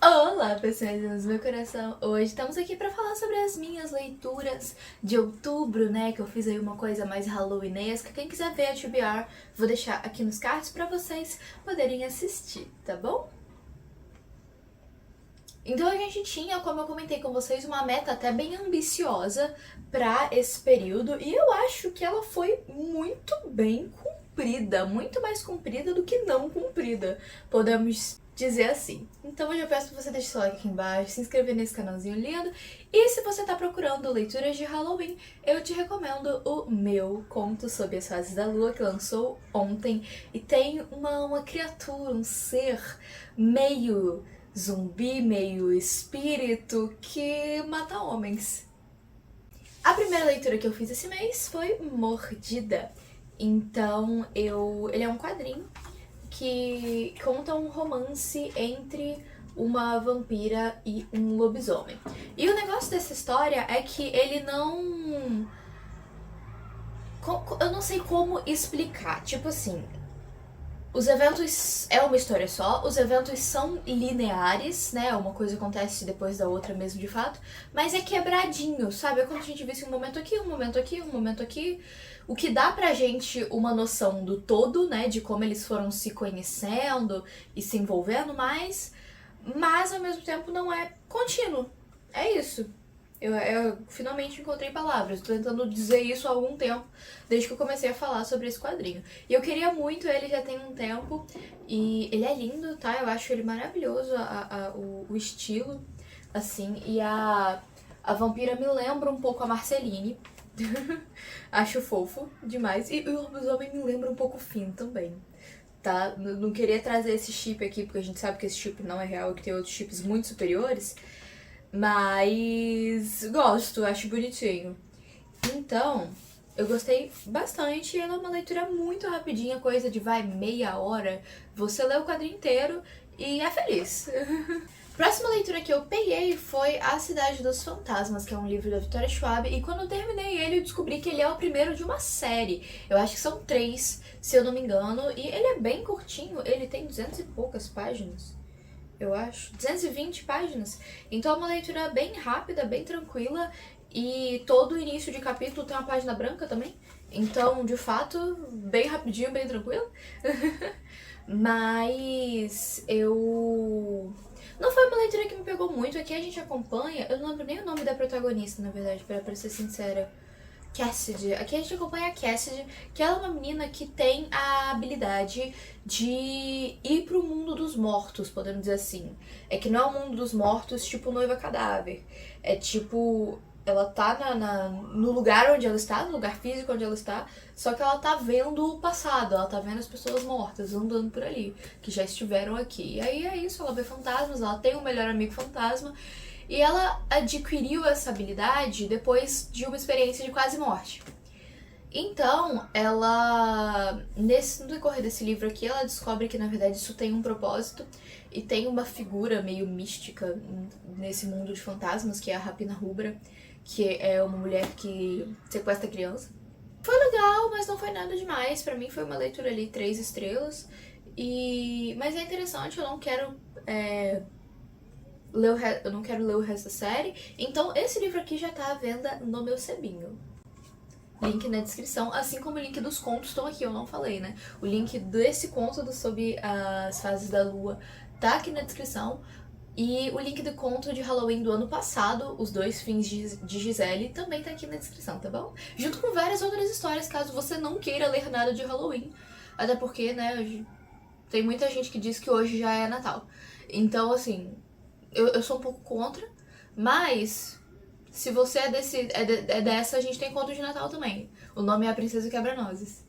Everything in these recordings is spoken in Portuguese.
Olá, pessoas do meu coração! Hoje estamos aqui para falar sobre as minhas leituras de outubro, né? Que eu fiz aí uma coisa mais halloweenesca. Quem quiser ver a TBR, vou deixar aqui nos cards para vocês poderem assistir, tá bom? Então a gente tinha, como eu comentei com vocês, uma meta até bem ambiciosa para esse período e eu acho que ela foi muito bem cumprida, muito mais cumprida do que não cumprida, podemos dizer assim. Então eu já peço pra você deixar seu like aqui embaixo, se inscrever nesse canalzinho lindo e se você tá procurando leituras de Halloween, eu te recomendo o meu conto sobre as fases da lua que lançou ontem e tem uma criatura, um ser meio zumbi, meio espírito que mata homens. A primeira leitura que eu fiz esse mês foi Mordida. Então, ele é um quadrinho que conta um romance entre uma vampira e um lobisomem. E o negócio dessa história é que ele não... Eu não sei como explicar. Tipo assim, os eventos é uma história só, os eventos são lineares, né? Uma coisa acontece depois da outra mesmo de fato, mas é quebradinho, sabe? É como se a gente visse um momento aqui, um momento aqui, um momento aqui. O que dá pra gente uma noção do todo, né? De como eles foram se conhecendo e se envolvendo mais, mas ao mesmo tempo não é contínuo. É isso. Eu finalmente encontrei palavras, tô tentando dizer isso há algum tempo, desde que eu comecei a falar sobre esse quadrinho. E eu queria muito ele já tem um tempo, e ele é lindo, tá? Eu acho ele maravilhoso, o estilo, assim, e a vampira me lembra um pouco a Marceline. Acho fofo demais. E o lobisomem me lembra um pouco o Finn também, tá? Não queria trazer esse chip aqui, porque a gente sabe que esse chip não é real e que tem outros chips muito superiores. Mas gosto, acho bonitinho. Então, eu gostei bastante. Ela é uma leitura muito rapidinha, coisa de meia hora. Você lê o quadrinho inteiro e é feliz. Próxima leitura que eu peguei foi A Cidade dos Fantasmas, que é um livro da Victoria Schwab, e quando eu terminei ele, eu descobri que ele é o primeiro de uma série. Eu acho que são 3, se eu não me engano, e ele é bem curtinho, ele tem 200 e poucas páginas. Eu acho, 220 páginas. Então é uma leitura bem rápida, bem tranquila, e todo início de capítulo tem uma página branca também. Então, de fato, bem rapidinho, bem tranquilo. Mas não foi uma leitura que me pegou muito. Aqui a gente acompanha, eu não lembro nem o nome da protagonista, na verdade, pra ser sincera. Cassidy. Aqui a gente acompanha a Cassidy, que ela é uma menina que tem a habilidade de ir pro mundo dos mortos, podemos dizer assim. É que não é o mundo dos mortos tipo Noiva Cadáver. É tipo, ela tá no lugar onde ela está, no lugar físico onde ela está, só que ela tá vendo o passado, ela tá vendo as pessoas mortas andando por ali, que já estiveram aqui. E aí é isso, ela vê fantasmas, ela tem um melhor amigo fantasma, e ela adquiriu essa habilidade depois de uma experiência de quase morte. Então, no decorrer desse livro aqui, ela descobre que na verdade isso tem um propósito e tem uma figura meio mística nesse mundo de fantasmas, que é a Rapina Rubra, que é uma mulher que sequestra criança. Foi legal, mas não foi nada demais. Pra mim foi uma leitura ali 3 estrelas. Mas é interessante, eu não quero eu não quero ler o resto da série. Então esse livro aqui já tá à venda no meu sebinho. Link na descrição, assim como o link dos contos estão aqui, eu não falei, né? O link desse conto sobre as fases da lua tá aqui na descrição. E o link do conto de Halloween do ano passado, Os Dois Fins de Gisele, também tá aqui na descrição, tá bom? Junto com várias outras histórias, caso você não queira ler nada de Halloween. Até porque, né, tem muita gente que diz que hoje já é Natal. Então, assim, eu sou um pouco contra, mas se você é dessa, a gente tem conto de Natal também. O nome é A Princesa Quebra-Nozes.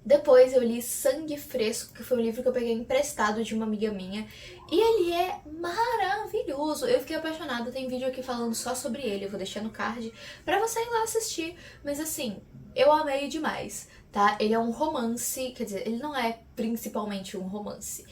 Depois eu li Sangue Fresco, que foi um livro que eu peguei emprestado de uma amiga minha. E ele é maravilhoso. Eu fiquei apaixonada, tem vídeo aqui falando só sobre ele. Eu vou deixar no card pra você ir lá assistir. Mas assim, eu amei demais, tá? Ele é um romance, quer dizer, ele não é principalmente um romance.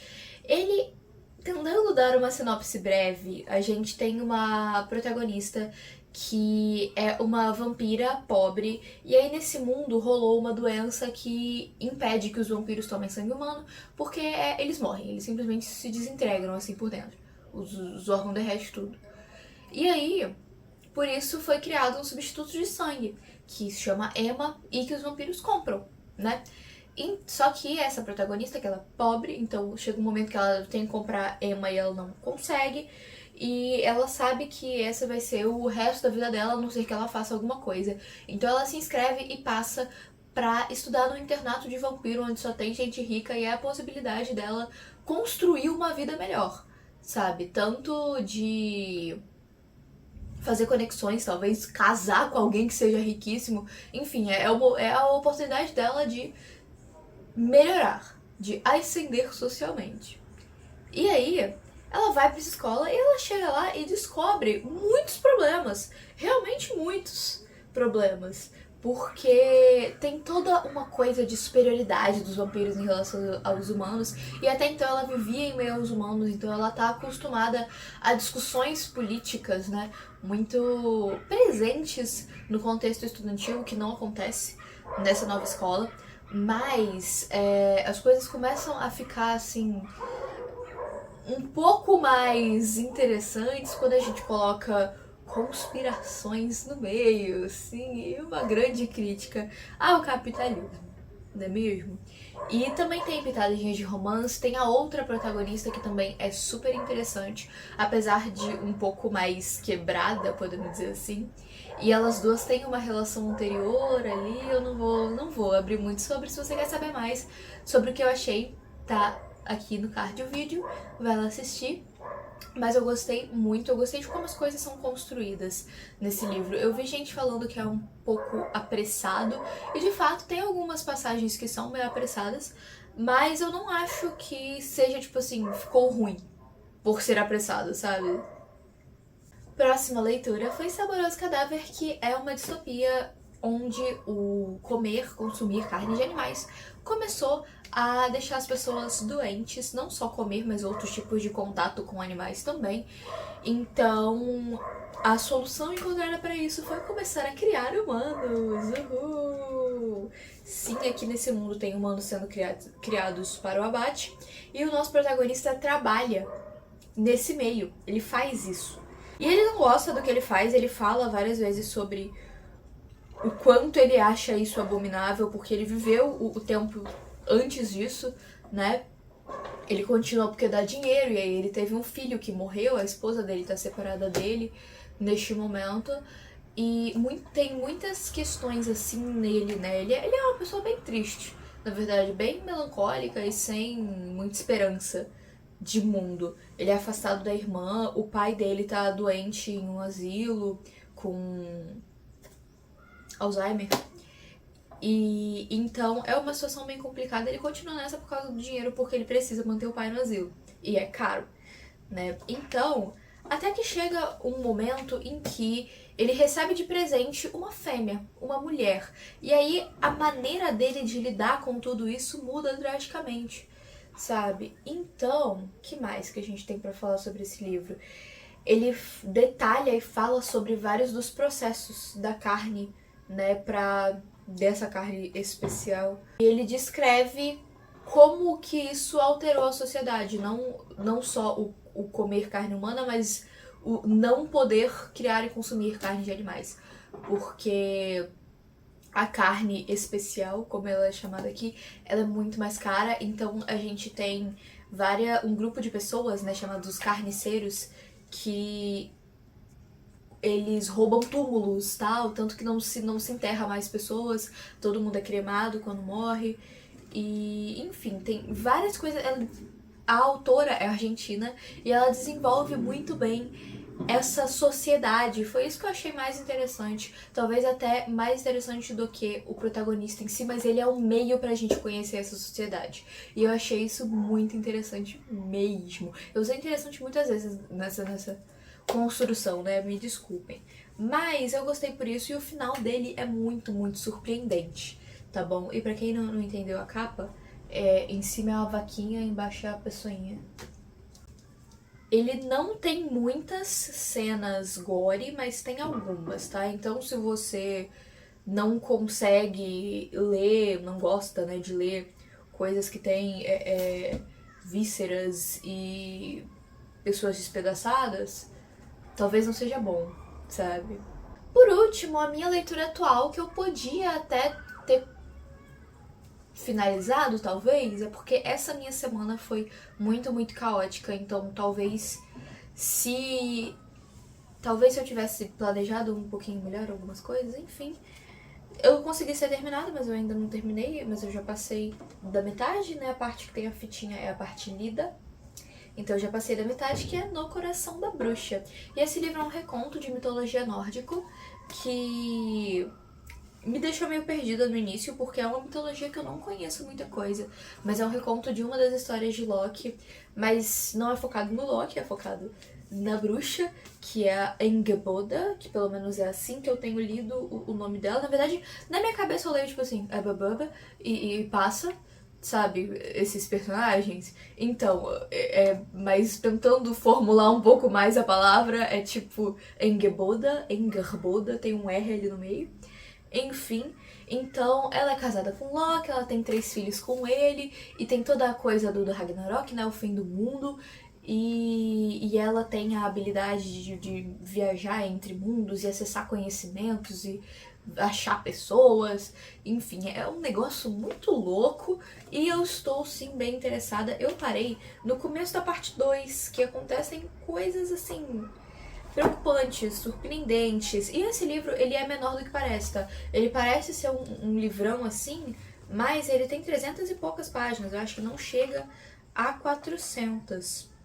Tentando dar uma sinopse breve, a gente tem uma protagonista que é uma vampira pobre, e aí nesse mundo rolou uma doença que impede que os vampiros tomem sangue humano, porque eles morrem, eles simplesmente se desintegram assim por dentro. os órgãos derretem tudo. E aí, por isso foi criado um substituto de sangue, que se chama Emma e que os vampiros compram, né? Só que essa protagonista, que ela é pobre, então chega um momento que ela tem que comprar Emma e ela não consegue. E ela sabe que esse vai ser o resto da vida dela, a não ser que ela faça alguma coisa. Então ela se inscreve e passa pra estudar no internato de vampiro, onde só tem gente rica, e é a possibilidade dela construir uma vida melhor, sabe? Tanto de fazer conexões, talvez casar com alguém que seja riquíssimo. Enfim, é a oportunidade dela de melhorar, de ascender socialmente. E aí, ela vai pra essa escola e ela chega lá e descobre muitos problemas, realmente muitos problemas, porque tem toda uma coisa de superioridade dos vampiros em relação aos humanos, e até então ela vivia em meio aos humanos, então ela tá acostumada a discussões políticas, né, muito presentes no contexto estudantil, que não acontece nessa nova escola. Mas as coisas começam a ficar assim um pouco mais interessantes quando a gente coloca conspirações no meio, sim, e uma grande crítica ao capitalismo, não é mesmo? E também tem pitadinhas de romance, tem a outra protagonista que também é super interessante, apesar de um pouco mais quebrada, podemos dizer assim. E elas duas têm uma relação anterior ali, eu não vou abrir muito sobre. Se você quer saber mais sobre o que eu achei, tá aqui no card do vídeo, vai lá assistir. Mas eu gostei muito, eu gostei de como as coisas são construídas nesse livro. Eu vi gente falando que é um pouco apressado, e de fato tem algumas passagens que são meio apressadas, mas eu não acho que seja tipo assim, ficou ruim por ser apressado, sabe? Próxima leitura foi Saboroso Cadáver, que é uma distopia onde o consumir carne de animais, começou a deixar as pessoas doentes, não só comer, mas outros tipos de contato com animais também. Então, a solução encontrada para isso foi começar a criar humanos. Uhul! Sim, aqui nesse mundo tem humanos sendo criados para o abate, e o nosso protagonista trabalha nesse meio, ele faz isso. E ele não gosta do que ele faz, ele fala várias vezes sobre o quanto ele acha isso abominável, porque ele viveu o tempo antes disso, né? Ele continua porque dá dinheiro, e aí ele teve um filho que morreu, a esposa dele tá separada dele neste momento. E tem muitas questões assim nele, né? Ele é uma pessoa bem triste, na verdade, bem melancólica e sem muita esperança de mundo. Ele é afastado da irmã, o pai dele tá doente em um asilo com Alzheimer. E então é uma situação bem complicada. Ele continua nessa por causa do dinheiro, porque ele precisa manter o pai no asilo. E é caro, né? Então, até que chega um momento em que ele recebe de presente uma fêmea, uma mulher. E aí a maneira dele de lidar com tudo isso muda drasticamente, sabe? Então, que mais que a gente tem pra falar sobre esse livro? Ele detalha e fala sobre vários dos processos da carne, né, dessa carne especial. E ele descreve como que isso alterou a sociedade, não só o comer carne humana, mas o não poder criar e consumir carne de animais. Porque a carne especial, como ela é chamada aqui, ela é muito mais cara, então a gente tem um grupo de pessoas, né, chamados carniceiros, que eles roubam túmulos, tal, tanto que não se enterra mais pessoas, todo mundo é cremado quando morre. E, enfim, tem várias coisas. A autora é argentina e ela desenvolve muito bem essa sociedade. Foi isso que eu achei mais interessante, talvez até mais interessante do que o protagonista em si, mas ele é um meio pra gente conhecer essa sociedade. E eu achei isso muito interessante mesmo. Eu usei interessante muitas vezes nessa construção, né? Me desculpem. Mas eu gostei por isso, e o final dele é muito, muito surpreendente, tá bom? E pra quem não entendeu a capa, em cima é uma vaquinha, embaixo é a pessoinha. Ele não tem muitas cenas gore, mas tem algumas, tá? Então se você não consegue ler, não gosta, né, de ler coisas que tem vísceras e pessoas despedaçadas, talvez não seja bom, sabe? Por último, a minha leitura atual, que eu podia até ter finalizado, talvez, é porque essa minha semana foi muito, muito caótica, então se talvez eu tivesse planejado um pouquinho melhor algumas coisas, enfim, eu consegui ser terminada, mas eu ainda não terminei, mas eu já passei da metade, né? A parte que tem a fitinha é a parte lida. Então eu já passei da metade, que é No Coração da Bruxa. E esse livro é um reconto de mitologia nórdico que me deixou meio perdida no início, porque é uma mitologia que eu não conheço muita coisa. Mas é um reconto de uma das histórias de Loki, mas não é focado no Loki, é focado na bruxa, que é a Engeboda, que pelo menos é assim que eu tenho lido o nome dela. Na verdade, na minha cabeça eu leio tipo assim, Ebababa, e passa, sabe, esses personagens. Então, mas tentando formular um pouco mais a palavra, é tipo Engerboda, tem um R ali no meio. Enfim, então ela é casada com Loki, ela tem 3 filhos com ele, e tem toda a coisa do Ragnarok, né, o fim do mundo, e ela tem a habilidade de viajar entre mundos e acessar conhecimentos e achar pessoas, enfim, é um negócio muito louco e eu estou sim bem interessada. Eu parei no começo da parte 2, que acontecem coisas assim preocupantes, surpreendentes. E esse livro, ele é menor do que parece, tá? Ele parece ser um livrão assim, mas ele tem 300 e poucas páginas. Eu acho que não chega a 400.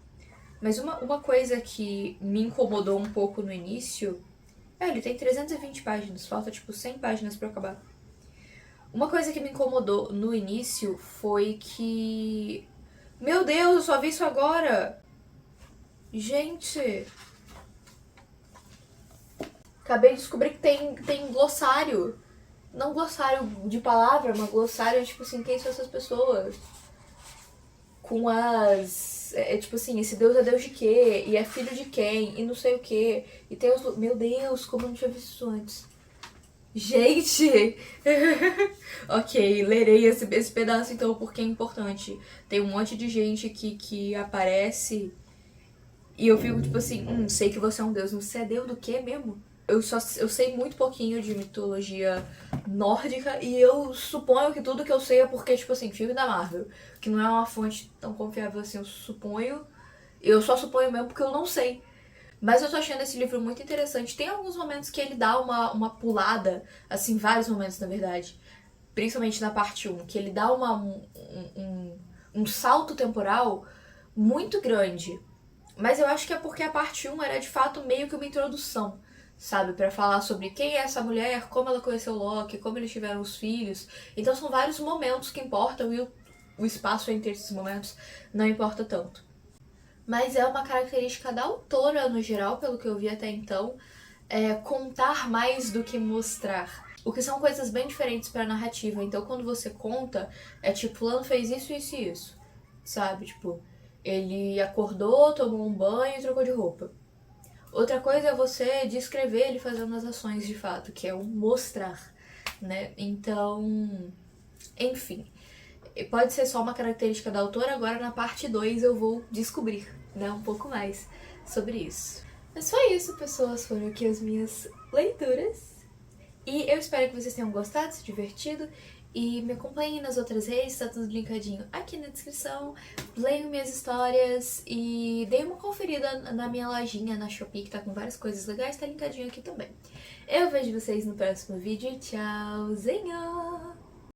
Mas uma coisa que me incomodou um pouco no início... ele tem 320 páginas, falta tipo 100 páginas pra eu acabar. Uma coisa que me incomodou no início foi que... Meu Deus, eu só vi isso agora! Gente... Acabei de descobrir que tem glossário. Não glossário de palavra, mas glossário, tipo assim, quem são essas pessoas? Com as... tipo assim, esse deus é deus de quê? E é filho de quem? E não sei o quê. E tem os... Meu Deus, como eu não tinha visto isso antes. Gente! Ok, lerei esse pedaço então, porque é importante. Tem um monte de gente que aparece e eu fico tipo assim, sei que você é um deus, mas você é deus do quê mesmo? Eu sei muito pouquinho de mitologia nórdica e eu suponho que tudo que eu sei é porque, tipo assim, filme da Marvel, que não é uma fonte tão confiável assim, eu só suponho mesmo porque eu não sei. Mas eu tô achando esse livro muito interessante. Tem alguns momentos que ele dá uma pulada, assim, vários momentos na verdade, principalmente na parte 1, que ele dá um salto temporal muito grande. Mas eu acho que é porque a parte 1 era de fato meio que uma introdução, sabe? Pra falar sobre quem é essa mulher, como ela conheceu Loki, como eles tiveram os filhos. Então são vários momentos que importam e o espaço entre esses momentos não importa tanto. Mas é uma característica da autora no geral, pelo que eu vi até então, contar mais do que mostrar. O que são coisas bem diferentes pra narrativa. Então quando você conta, é tipo, fulano fez isso, isso e isso. Sabe? Tipo, ele acordou, tomou um banho e trocou de roupa. Outra coisa é você descrever ele fazendo as ações de fato, que é o mostrar, né? Então, enfim, pode ser só uma característica da autora, agora na parte 2 eu vou descobrir, né, um pouco mais sobre isso. Mas foi isso, pessoas, foram aqui as minhas leituras. E eu espero que vocês tenham gostado, se divertido. E me acompanhem nas outras redes, tá tudo linkadinho aqui na descrição. Leiam minhas histórias e deem uma conferida na minha lojinha na Shopee, que tá com várias coisas legais, tá linkadinho aqui também. Eu vejo vocês no próximo vídeo. Tchauzinho!